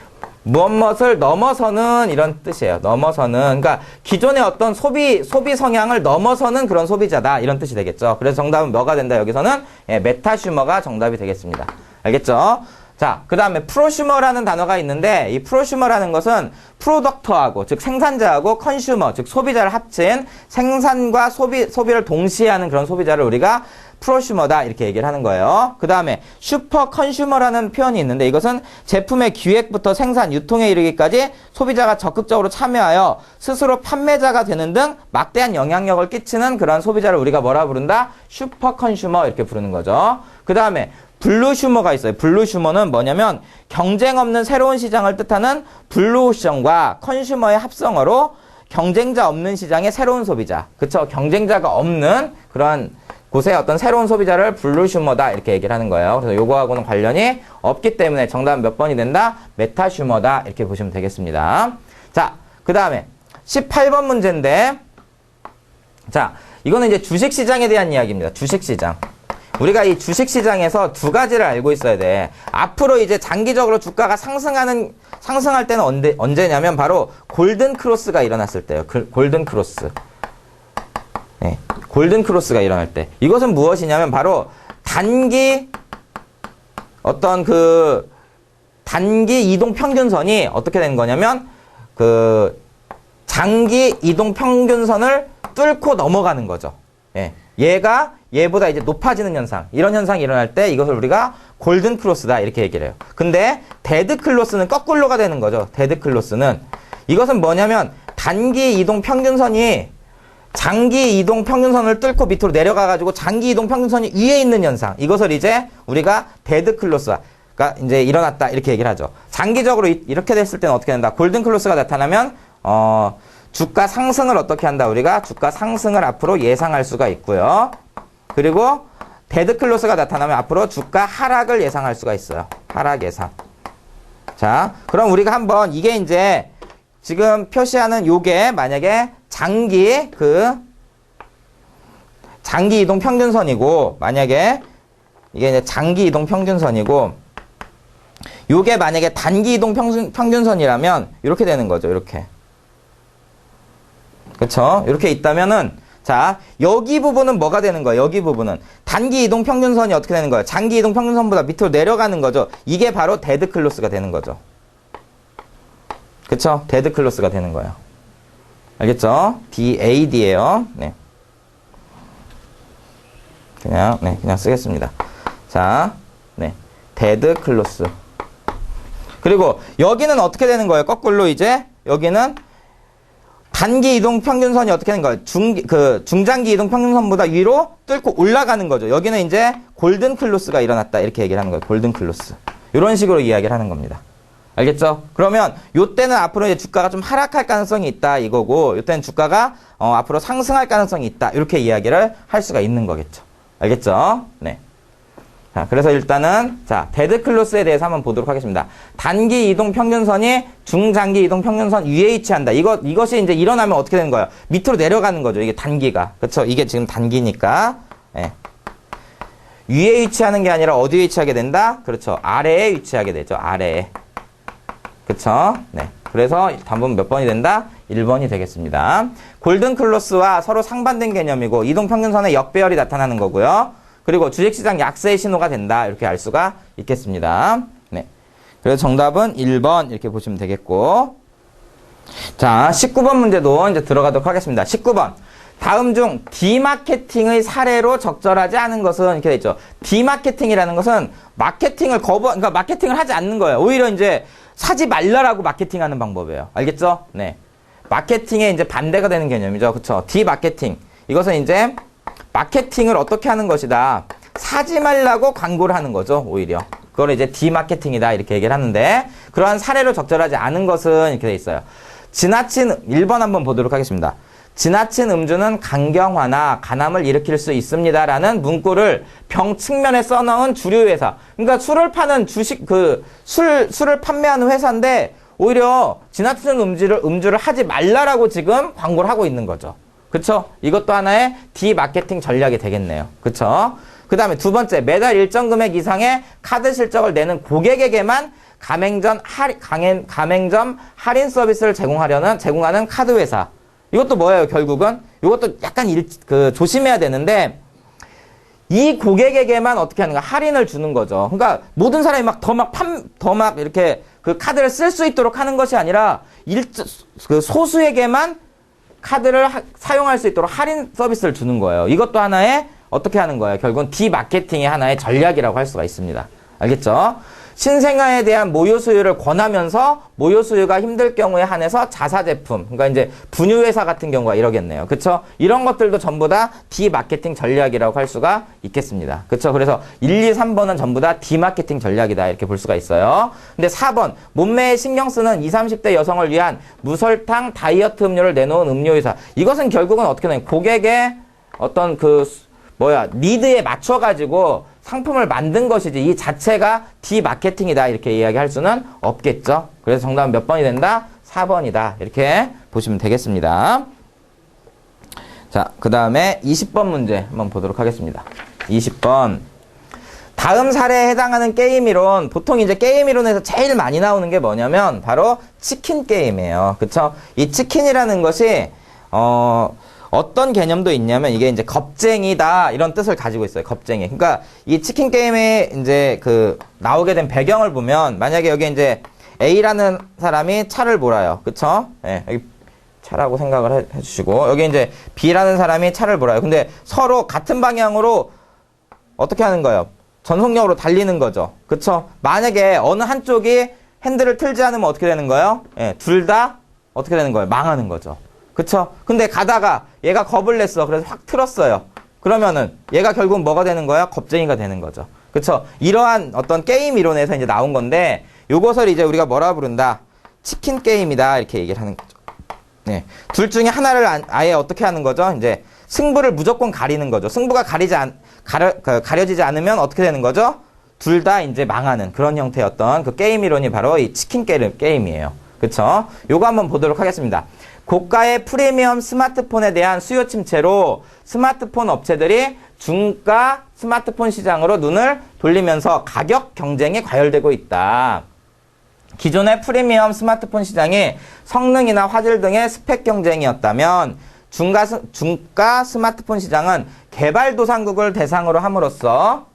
무엇을 넘어서는 이런 뜻이에요. 넘어서는. 그러니까 기존의 어떤 소비 성향을 넘어서는 그런 소비자다. 이런 뜻이 되겠죠. 그래서 정답은 뭐가 된다? 여기서는 예, 메타슈머가 정답이 되겠습니다. 알겠죠? 자, 그 다음에 프로슈머라는 단어가 있는데, 이 프로슈머라는 것은 프로덕터하고, 즉 생산자하고 컨슈머, 즉 소비자를 합친 생산과 소비를 동시에 하는 그런 소비자를 우리가 프로슈머다. 이렇게 얘기를 하는 거예요. 그 다음에 슈퍼 컨슈머라는 표현이 있는데, 이것은 제품의 기획부터 생산, 유통에 이르기까지 소비자가 적극적으로 참여하여 스스로 판매자가 되는 등 막대한 영향력을 끼치는 그런 소비자를 우리가 뭐라 부른다? 슈퍼 컨슈머. 이렇게 부르는 거죠. 그 다음에 블루슈머가 있어요. 블루슈머는 뭐냐면, 경쟁 없는 새로운 시장을 뜻하는 블루오션과 컨슈머의 합성어로 경쟁자 없는 시장의 새로운 소비자. 그쵸? 경쟁자가 없는 그런 곳에 어떤 새로운 소비자를 블루슈머다. 이렇게 얘기를 하는 거예요. 그래서 요거하고는 관련이 없기 때문에 정답은 몇 번이 된다? 메타슈머다. 이렇게 보시면 되겠습니다. 자, 그 다음에 18번 문제인데, 자, 이거는 이제 주식시장에 대한 이야기입니다. 주식시장. 우리가 이 주식시장에서 두 가지를 알고 있어야 돼. 앞으로 이제 장기적으로 주가가 상승할 때는 언제냐면 바로 골든크로스가 일어났을 때요. 골든크로스. 네, 골든크로스가 일어날 때. 이것은 무엇이냐면 바로 단기 이동 평균선이 어떻게 되는 거냐면 장기 이동 평균선을 뚫고 넘어가는 거죠. 예. 얘보다 이제 높아지는 현상, 이런 현상이 일어날 때 이것을 우리가 골든 크로스다 이렇게 얘기를 해요. 근데 데드 클로스는 거꾸로가 되는 거죠. 데드 클로스는 이것은 뭐냐면 단기 이동 평균선이 장기 이동 평균선을 뚫고 밑으로 내려가가지고 장기 이동 평균선이 위에 있는 현상, 이것을 이제 우리가 데드 클로스가 이제 일어났다 이렇게 얘기를 하죠. 장기적으로 이렇게 됐을 때는 어떻게 된다? 골든 클로스가 나타나면 주가 상승을 어떻게 한다? 우리가 주가 상승을 앞으로 예상할 수가 있고요. 그리고 데드 클로스가 나타나면 앞으로 주가 하락을 예상할 수가 있어요. 하락 예상. 자, 그럼 우리가 한번 이게 이제 지금 표시하는 요게 만약에 장기 이동 평균선이고, 만약에 이게 이제 장기 이동 평균선이고, 요게 만약에 단기 이동 평균선이라면 이렇게 되는 거죠. 이렇게. 그쵸? 이렇게 있다면은, 자, 여기 부분은 뭐가 되는 거예요? 여기 부분은. 단기 이동 평균선이 어떻게 되는 거예요? 장기 이동 평균선보다 밑으로 내려가는 거죠. 이게 바로 데드 클로스가 되는 거죠. 그쵸? 데드 클로스가 되는 거예요. 알겠죠? DAD예요. 네. 그냥 쓰겠습니다. 자, 네. 데드 클로스. 그리고 여기는 어떻게 되는 거예요? 거꾸로 이제 여기는 단기 이동 평균선이 어떻게 되는 거예요? 중장기 이동 평균선보다 위로 뚫고 올라가는 거죠. 여기는 이제 골든 클로스가 일어났다. 이렇게 얘기를 하는 거예요. 골든 클로스. 이런 식으로 이야기를 하는 겁니다. 알겠죠? 그러면 요때는 앞으로 이제 주가가 좀 하락할 가능성이 있다 이거고, 요때는 주가가 앞으로 상승할 가능성이 있다. 이렇게 이야기를 할 수가 있는 거겠죠. 알겠죠? 네. 자, 그래서 일단은 자, 데드 클로스에 대해서 한번 보도록 하겠습니다. 단기 이동 평균선이 중장기 이동 평균선 위에 위치한다. 이것이 이제 일어나면 어떻게 되는 거예요? 밑으로 내려가는 거죠. 이게 단기가. 그렇죠? 이게 지금 단기니까. 네. 위에 위치하는 게 아니라 어디에 위치하게 된다? 그렇죠. 아래에 위치하게 되죠. 아래에. 그쵸? 네. 그래서 답은 몇 번이 된다? 1번이 되겠습니다. 골든 클로스와 서로 상반된 개념이고, 이동평균선의 역배열이 나타나는 거고요. 그리고 주식시장 약세의 신호가 된다. 이렇게 알 수가 있겠습니다. 네. 그래서 정답은 1번 이렇게 보시면 되겠고. 자, 19번 문제도 이제 들어가도록 하겠습니다. 19번. 다음 중 디마케팅의 사례로 적절하지 않은 것은 이렇게 돼 있죠. 디마케팅이라는 것은 마케팅을 그러니까 마케팅을 하지 않는 거예요. 오히려 이제 사지 말라라고 마케팅하는 방법이에요. 알겠죠? 네. 마케팅의 이제 반대가 되는 개념이죠. 그쵸? 디마케팅. 이것은 이제 마케팅을 어떻게 하는 것이다. 사지 말라고 광고를 하는 거죠. 오히려. 그걸 이제 디마케팅이다. 이렇게 얘기를 하는데, 그러한 사례로 적절하지 않은 것은 이렇게 돼 있어요. 지나친 1번 한번 보도록 하겠습니다. 지나친 음주는 간경화나 간암을 일으킬 수 있습니다. 라는 문구를 병 측면에 써놓은 주류 회사. 그러니까 술을 파는 술을 판매하는 회사인데, 오히려 지나치는 음주를 하지 말라라고 지금 광고를 하고 있는 거죠. 그쵸? 이것도 하나의 디마케팅 전략이 되겠네요. 그쵸? 그 다음에 두 번째, 매달 일정 금액 이상의 카드 실적을 내는 고객에게만 가맹점 할인 서비스를 제공하는 카드 회사. 이것도 뭐예요, 결국은? 이것도 약간 조심해야 되는데, 이 고객에게만 어떻게 하는가? 할인을 주는 거죠. 그러니까 모든 사람이 더 막 이렇게 그 카드를 쓸 수 있도록 하는 것이 아니라, 소수에게만 카드를 사용할 수 있도록 할인 서비스를 주는 거예요. 이것도 하나의 어떻게 하는 거예요? 결국은 디마케팅의 하나의 전략이라고 할 수가 있습니다. 알겠죠? 신생아에 대한 모유 수유를 권하면서 모유 수유가 힘들 경우에 한해서 자사 제품, 그러니까 이제 분유회사 같은 경우가 이러겠네요. 그쵸? 이런 것들도 전부 다 디마케팅 전략이라고 할 수가 있겠습니다. 그쵸? 그래서 1, 2, 3번은 전부 다 디마케팅 전략이다. 이렇게 볼 수가 있어요. 근데 4번, 몸매에 신경 쓰는 20, 30대 여성을 위한 무설탕 다이어트 음료를 내놓은 음료회사. 이것은 결국은 어떻게 되냐면 고객의 어떤 니드에 맞춰가지고 상품을 만든 것이지 이 자체가 디마케팅이다 이렇게 이야기할 수는 없겠죠. 그래서 정답은 몇 번이 된다? 4번이다. 이렇게 보시면 되겠습니다. 자, 그 다음에 20번 문제 한번 보도록 하겠습니다. 20번. 다음 사례에 해당하는 게임 이론, 보통 이제 게임 이론에서 제일 많이 나오는 게 뭐냐면 바로 치킨 게임이에요. 그쵸? 이 치킨이라는 것이 어떤 개념도 있냐면 이게 이제 겁쟁이다 이런 뜻을 가지고 있어요. 겁쟁이. 그러니까 이 치킨 게임에 이제 나오게 된 배경을 보면 만약에 여기 이제 A라는 사람이 차를 몰아요. 그쵸? 네, 여기 차라고 생각을 해주시고 여기 이제 B라는 사람이 차를 몰아요. 근데 서로 같은 방향으로 어떻게 하는 거예요? 전속력으로 달리는 거죠. 그쵸? 만약에 어느 한쪽이 핸들을 틀지 않으면 어떻게 되는 거예요? 네, 둘 다 어떻게 되는 거예요? 망하는 거죠. 그쵸? 근데 가다가 얘가 겁을 냈어. 그래서 확 틀었어요. 그러면은 얘가 결국 뭐가 되는 거야? 겁쟁이가 되는 거죠. 그쵸? 이러한 어떤 게임 이론에서 이제 나온 건데 요것을 이제 우리가 뭐라 부른다? 치킨 게임이다. 이렇게 얘기를 하는 거죠. 네. 둘 중에 하나를 아예 어떻게 하는 거죠? 이제 승부를 무조건 가리는 거죠. 승부가 가려지지 않으면 어떻게 되는 거죠? 둘 다 이제 망하는 그런 형태의 어떤 그 게임 이론이 바로 이 치킨 게임이에요. 그쵸? 요거 한번 보도록 하겠습니다. 고가의 프리미엄 스마트폰에 대한 수요 침체로 스마트폰 업체들이 중가 스마트폰 시장으로 눈을 돌리면서 가격 경쟁이 과열되고 있다. 기존의 프리미엄 스마트폰 시장이 성능이나 화질 등의 스펙 경쟁이었다면 중가 스마트폰 시장은 개발도상국을 대상으로 함으로써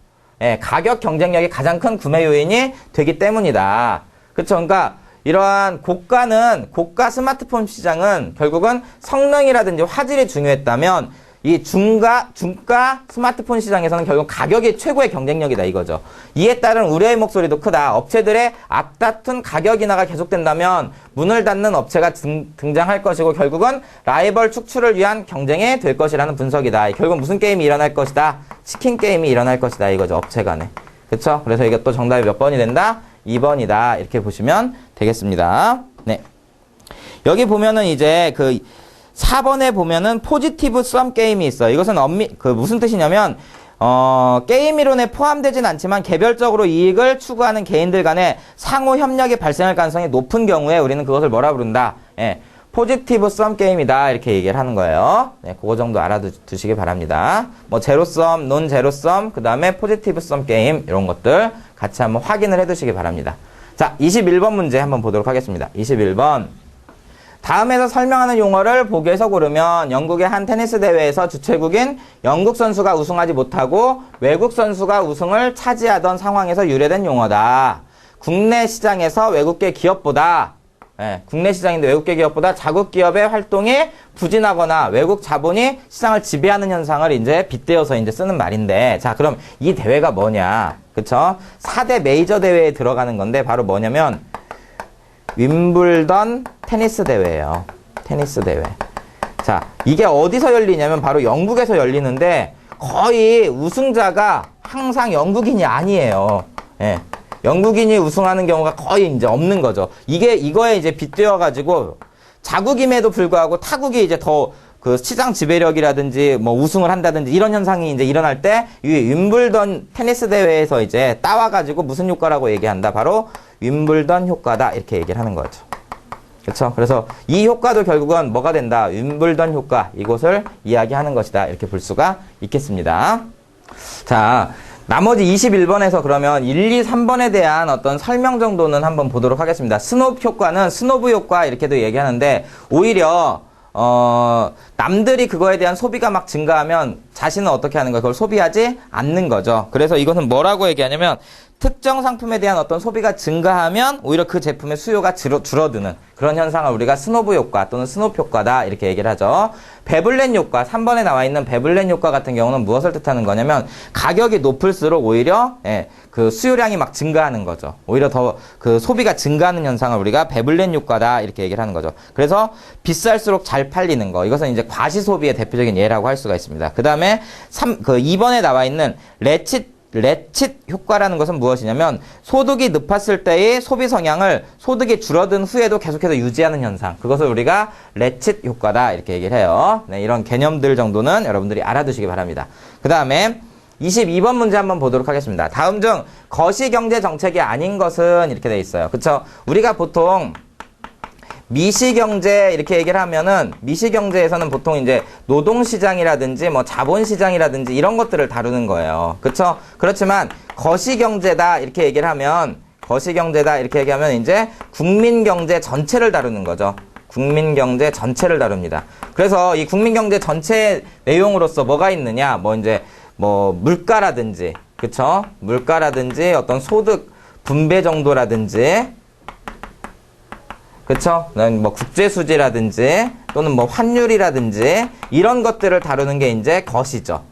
가격 경쟁력이 가장 큰 구매 요인이 되기 때문이다. 그쵸? 그러니까 이러한 고가 스마트폰 시장은 결국은 성능이라든지 화질이 중요했다면 이 중가 스마트폰 시장에서는 결국 가격이 최고의 경쟁력이다 이거죠. 이에 따른 우려의 목소리도 크다. 업체들의 앞다툰 가격 인하가 계속된다면 문을 닫는 업체가 등장할 것이고 결국은 라이벌 축출을 위한 경쟁이 될 것이라는 분석이다. 결국 무슨 게임이 일어날 것이다? 치킨 게임이 일어날 것이다 이거죠. 업체 간에. 그쵸? 그래서 이것도 정답이 몇 번이 된다? 2번이다. 이렇게 보시면 되겠습니다. 네. 여기 보면은 이제 4번에 보면은 포지티브 썸 게임이 있어요. 이것은 무슨 뜻이냐면, 게임 이론에 포함되진 않지만 개별적으로 이익을 추구하는 개인들 간에 상호 협력이 발생할 가능성이 높은 경우에 우리는 그것을 뭐라 부른다? 예. 포지티브 썸 게임이다. 이렇게 얘기를 하는 거예요. 네, 그거 정도 알아두시기 바랍니다. 뭐, 제로썸, 논 제로썸, 그 다음에 포지티브 썸 게임, 이런 것들 같이 한번 확인을 해 두시기 바랍니다. 자, 21번 문제 한번 보도록 하겠습니다. 21번. 다음에서 설명하는 용어를 보기에서 고르면 영국의 한 테니스 대회에서 주최국인 영국 선수가 우승하지 못하고 외국 선수가 우승을 차지하던 상황에서 유래된 용어다. 국내 시장에서 외국계 기업보다 국내 시장인데 외국계 기업보다 자국 기업의 활동이 부진하거나 외국 자본이 시장을 지배하는 현상을 이제 빗대어서 이제 쓰는 말인데, 자, 그럼 이 대회가 뭐냐? 그쵸? 4대 메이저 대회에 들어가는 건데 바로 뭐냐면 윈블던 테니스 대회예요. 테니스 대회. 자, 이게 어디서 열리냐면 바로 영국에서 열리는데 거의 우승자가 항상 영국인이 아니에요. 예. 영국인이 우승하는 경우가 거의 이제 없는 거죠. 이거에 이제 빗대어가지고 자국임에도 불구하고 타국이 이제 더 그 시장 지배력이라든지 뭐 우승을 한다든지 이런 현상이 이제 일어날 때 이 윈블던 테니스 대회에서 이제 따와가지고 무슨 효과라고 얘기한다? 바로 윈블던 효과다. 이렇게 얘기를 하는 거죠. 그렇죠? 그래서 이 효과도 결국은 뭐가 된다? 윈블던 효과. 이것을 이야기하는 것이다. 이렇게 볼 수가 있겠습니다. 자, 나머지 21번에서 그러면 1, 2, 3번에 대한 어떤 설명 정도는 한번 보도록 하겠습니다. 스노브 효과는 스노브 효과 이렇게도 얘기하는데 오히려 남들이 그거에 대한 소비가 막 증가하면 자신은 어떻게 하는 거예요? 그걸 소비하지 않는 거죠. 그래서 이것은 뭐라고 얘기하냐면 특정 상품에 대한 어떤 소비가 증가하면 오히려 그 제품의 수요가 줄어드는 그런 현상을 우리가 스노브 효과 또는 스노프 효과다 이렇게 얘기를 하죠. 베블렌 효과, 3번에 나와 있는 베블렌 효과 같은 경우는 무엇을 뜻하는 거냐면 가격이 높을수록 오히려 그 수요량이 막 증가하는 거죠. 오히려 더 그 소비가 증가하는 현상을 우리가 베블렌 효과다 이렇게 얘기를 하는 거죠. 그래서 비쌀수록 잘 팔리는 거. 이것은 이제 과시소비의 대표적인 예라고 할 수가 있습니다. 그 다음에 2번에 나와 있는 레칫 효과라는 것은 무엇이냐면 소득이 높았을 때의 소비 성향을 소득이 줄어든 후에도 계속해서 유지하는 현상. 그것을 우리가 레칫 효과다 이렇게 얘기를 해요. 네, 이런 개념들 정도는 여러분들이 알아두시기 바랍니다. 그 다음에 22번 문제 한번 보도록 하겠습니다. 다음 중 거시경제 정책이 아닌 것은 이렇게 돼 있어요. 그쵸? 우리가 보통 미시경제 이렇게 얘기를 하면은 미시경제에서는 보통 이제 노동시장이라든지 뭐 자본시장이라든지 이런 것들을 다루는 거예요. 그쵸? 그렇지만 거시경제다 이렇게 얘기를 하면 이제 국민경제 전체를 다루는 거죠. 국민경제 전체를 다룹니다. 그래서 이 국민경제 전체 내용으로서 뭐가 있느냐? 뭐 물가라든지 그쵸? 물가라든지 어떤 소득 분배 정도라든지 그쵸? 뭐 국제수지라든지 또는 뭐 환율이라든지 이런 것들을 다루는 게 이제 거시죠.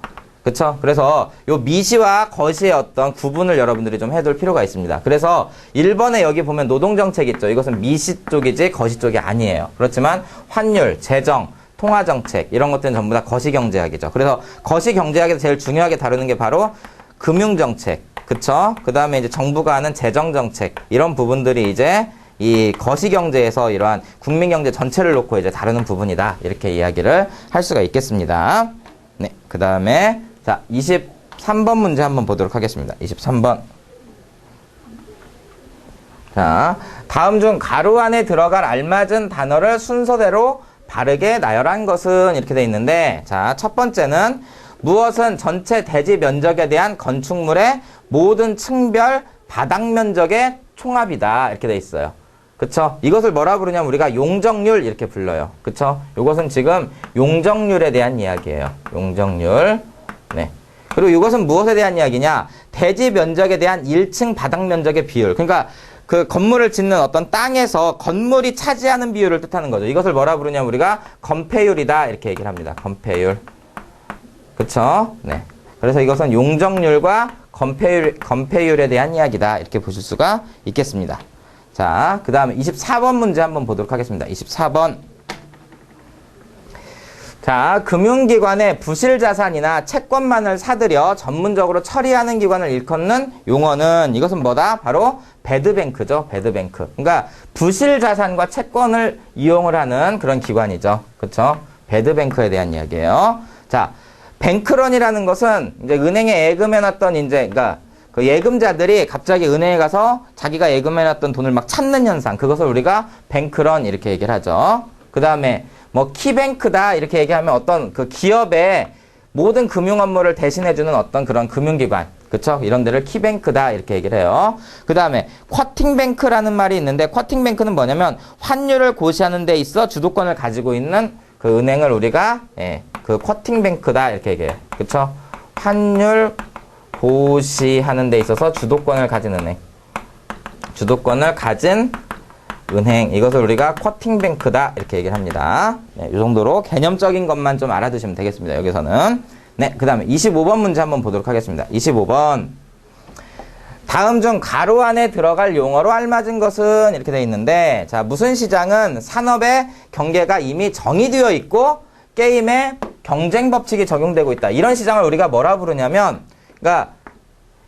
그쵸? 그래서 요 미시와 거시의 어떤 구분을 여러분들이 좀 해둘 필요가 있습니다. 그래서 1번에 여기 보면 노동정책 있죠. 이것은 미시 쪽이지 거시 쪽이 아니에요. 그렇지만 환율, 재정, 통화정책 이런 것들은 전부 다 거시경제학이죠. 그래서 거시경제학에서 제일 중요하게 다루는 게 바로 금융정책. 그쵸? 그 다음에 이제 정부가 하는 재정정책 이런 부분들이 이제 이 거시경제에서 이러한 국민경제 전체를 놓고 이제 다루는 부분이다. 이렇게 이야기를 할 수가 있겠습니다. 네, 그 다음에 자 23번 문제 한번 보도록 하겠습니다. 23번. 자, 다음 중 가로 안에 들어갈 알맞은 단어를 순서대로 바르게 나열한 것은 이렇게 돼 있는데, 자, 첫 번째는 무엇은 전체 대지 면적에 대한 건축물의 모든 층별 바닥 면적의 총합이다. 이렇게 돼 있어요. 그쵸? 이것을 뭐라 부르냐면 우리가 용적률 이렇게 불러요. 그쵸? 이것은 지금 용적률에 대한 이야기예요. 용적률. 네. 그리고 이것은 무엇에 대한 이야기냐? 대지 면적에 대한 1층 바닥 면적의 비율. 그러니까 그 건물을 짓는 어떤 땅에서 건물이 차지하는 비율을 뜻하는 거죠. 이것을 뭐라 부르냐면 우리가 건폐율이다. 이렇게 얘기를 합니다. 건폐율. 그쵸? 네. 그래서 이것은 용적률과 건폐율에 대한 이야기다. 이렇게 보실 수가 있겠습니다. 자, 그 다음에 24번 문제 한번 보도록 하겠습니다. 24번. 자, 금융기관의 부실자산이나 채권만을 사들여 전문적으로 처리하는 기관을 일컫는 용어는 이것은 뭐다? 바로 배드뱅크죠. 배드뱅크. 그러니까 부실자산과 채권을 이용을 하는 그런 기관이죠. 그렇죠? 배드뱅크에 대한 이야기예요. 자, 뱅크런이라는 것은 이제 은행에 예금해놨던 이제 그러니까 그 예금자들이 갑자기 은행에 가서 자기가 예금해놨던 돈을 막 찾는 현상, 그것을 우리가 뱅크런 이렇게 얘기를 하죠. 그 다음에 뭐 키뱅크다 이렇게 얘기하면 어떤 그 기업의 모든 금융 업무를 대신해주는 어떤 그런 금융기관, 그쵸? 이런 데를 키뱅크다 이렇게 얘기를 해요. 그 다음에 쿼팅뱅크라는 말이 있는데, 쿼팅뱅크는 뭐냐면 환율을 고시하는 데 있어 주도권을 가지고 있는 그 은행을 우리가 그 쿼팅뱅크다 이렇게 얘기해요. 그쵸? 환율 고시하는 데 있어서 주도권을 가진 은행, 주도권을 가진 은행, 이것을 우리가 쿼팅뱅크다 이렇게 얘기를 합니다. 네, 이 정도로 개념적인 것만 좀 알아두시면 되겠습니다. 여기서는. 네, 그 다음에 25번 문제 한번 보도록 하겠습니다. 25번. 다음 중 가로 안에 들어갈 용어로 알맞은 것은 이렇게 되어 있는데, 자, 무슨 시장은 산업의 경계가 이미 정의되어 있고 게임에 경쟁 법칙이 적용되고 있다. 이런 시장을 우리가 뭐라 부르냐면, 그러니까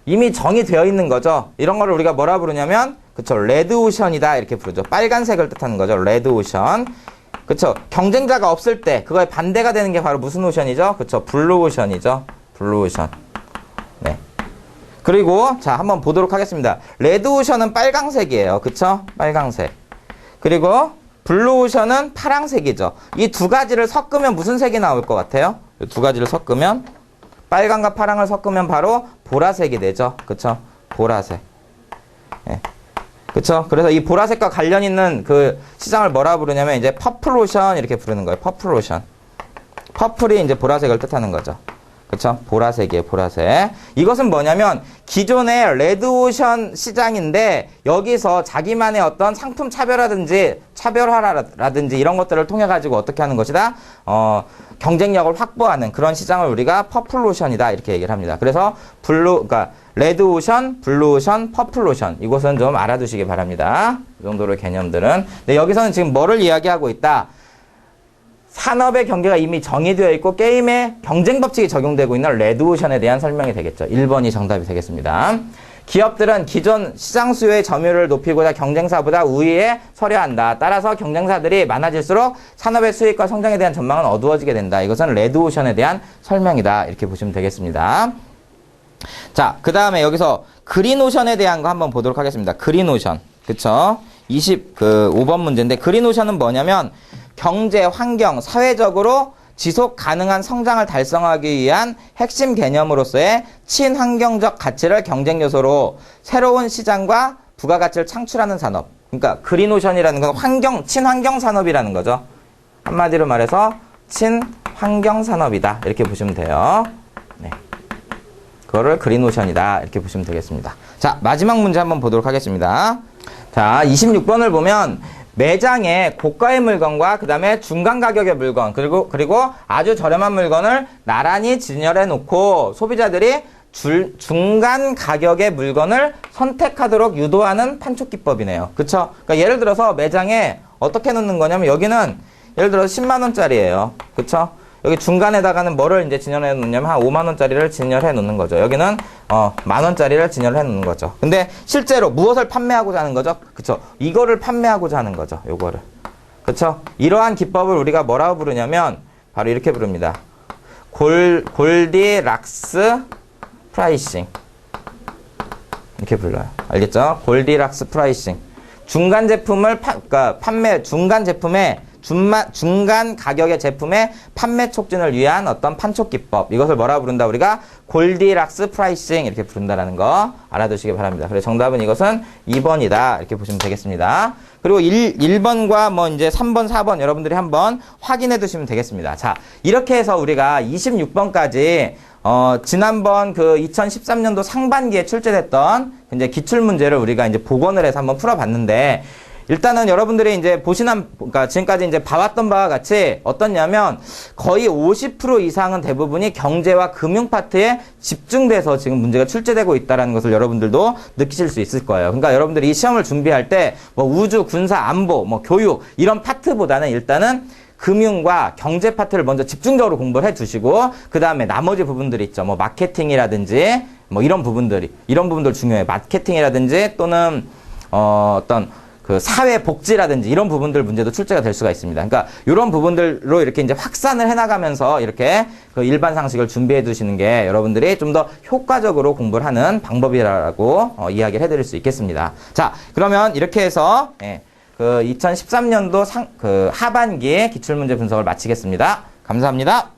이미 정의되어 있는 거죠. 이런 거를 우리가 뭐라 부르냐면, 그쵸, 레드오션이다 이렇게 부르죠. 빨간색을 뜻하는 거죠. 레드오션. 그쵸, 경쟁자가 없을 때 그거에 반대가 되는 게 바로 무슨 오션이죠? 그쵸, 블루오션이죠. 블루오션. 네. 그리고 자, 한번 보도록 하겠습니다. 레드오션은 빨강색이에요. 그쵸? 빨강색. 그리고 블루오션은 파랑색이죠. 이 두 가지를 섞으면 무슨 색이 나올 것 같아요? 이 두 가지를 섞으면, 빨강과 파랑을 섞으면 바로 보라색이 되죠. 그쵸? 보라색. 네. 그쵸? 그래서 이 보라색과 관련 있는 그 시장을 뭐라 부르냐면 이제 퍼플오션 이렇게 부르는 거예요. 퍼플오션. 퍼플이 이제 보라색을 뜻하는 거죠. 그쵸? 보라색이에요. 보라색. 이것은 뭐냐면 기존의 레드오션 시장인데 여기서 자기만의 어떤 상품 차별화라든지 이런 것들을 통해 가지고 어떻게 하는 것이다? 경쟁력을 확보하는 그런 시장을 우리가 퍼플오션이다 이렇게 얘기를 합니다. 그래서 그러니까 레드오션, 블루오션, 퍼플오션, 이것은 좀 알아두시기 바랍니다. 이 정도의 개념들은. 네, 여기서는 지금 뭐를 이야기하고 있다? 산업의 경계가 이미 정의되어 있고 게임의 경쟁 법칙이 적용되고 있는 레드오션에 대한 설명이 되겠죠. 1번이 정답이 되겠습니다. 기업들은 기존 시장 수요의 점유율을 높이고자 경쟁사보다 우위에 서려 한다. 따라서 경쟁사들이 많아질수록 산업의 수익과 성장에 대한 전망은 어두워지게 된다. 이것은 레드오션에 대한 설명이다. 이렇게 보시면 되겠습니다. 자, 그 다음에 여기서 그린오션에 대한 거 한번 보도록 하겠습니다. 그린오션. 그쵸? 25번 문제인데, 그린오션은 뭐냐면 경제, 환경, 사회적으로 지속 가능한 성장을 달성하기 위한 핵심 개념으로서의 친환경적 가치를 경쟁 요소로 새로운 시장과 부가가치를 창출하는 산업. 그러니까 그린오션이라는 건 친환경 산업이라는 거죠. 한마디로 말해서 친환경 산업이다. 이렇게 보시면 돼요. 네. 그거를 그린오션이다. 이렇게 보시면 되겠습니다. 자, 마지막 문제 한번 보도록 하겠습니다. 자, 26번을 보면 매장에 고가의 물건과 그 다음에 중간 가격의 물건 그리고 아주 저렴한 물건을 나란히 진열해 놓고 소비자들이 중간 가격의 물건을 선택하도록 유도하는 판촉 기법이네요. 그쵸? 그러니까 예를 들어서 매장에 어떻게 놓는 거냐면 여기는 예를 들어서 10만원짜리예요. 그쵸? 여기 중간에다가는 뭐를 이제 진열해 놓냐면 한 5만 원짜리를 진열해 놓는 거죠. 여기는 만 원짜리를 진열해 놓는 거죠. 근데 실제로 무엇을 판매하고자 하는 거죠? 그쵸? 이거를 판매하고자 하는 거죠. 요거를. 그쵸? 이러한 기법을 우리가 뭐라고 부르냐면 바로 이렇게 부릅니다. 골디락스 프라이싱. 이렇게 불러요. 알겠죠? 골디락스 프라이싱. 중간 제품을 중간 제품의 중간 가격의 제품의 판매 촉진을 위한 어떤 판촉 기법. 이것을 뭐라 부른다? 우리가 골디락스 프라이싱 이렇게 부른다라는 거 알아두시기 바랍니다. 그래서 정답은 이것은 2번이다. 이렇게 보시면 되겠습니다. 그리고 1번과 뭐 이제 3번, 4번 여러분들이 한번 확인해 두시면 되겠습니다. 자, 이렇게 해서 우리가 26번까지 지난번 그 2013년도 상반기에 출제됐던 이제 기출문제를 우리가 이제 복원을 해서 한번 풀어봤는데, 일단은 여러분들이 이제 그러니까 지금까지 이제 봐왔던 바와 같이 어떻냐면 거의 50% 이상은 대부분이 경제와 금융 파트에 집중돼서 지금 문제가 출제되고 있다는 것을 여러분들도 느끼실 수 있을 거예요. 그러니까 여러분들이 이 시험을 준비할 때 뭐 우주, 군사, 안보, 뭐 교육 이런 파트보다는 일단은 금융과 경제 파트를 먼저 집중적으로 공부를 해 두시고, 그 다음에 나머지 부분들이 있죠. 뭐 마케팅이라든지 뭐 이런 부분들 중요해요. 마케팅이라든지 또는 어떤 그 사회 복지라든지 이런 부분들 문제도 출제가 될 수가 있습니다. 그러니까 이런 부분들로 이렇게 이제 확산을 해나가면서 이렇게 그 일반 상식을 준비해 두시는 게 여러분들이 좀 더 효과적으로 공부를 하는 방법이라고 이야기를 해드릴 수 있겠습니다. 자, 그러면 이렇게 해서 그 2013년도 하반기에 기출문제 분석을 마치겠습니다. 감사합니다.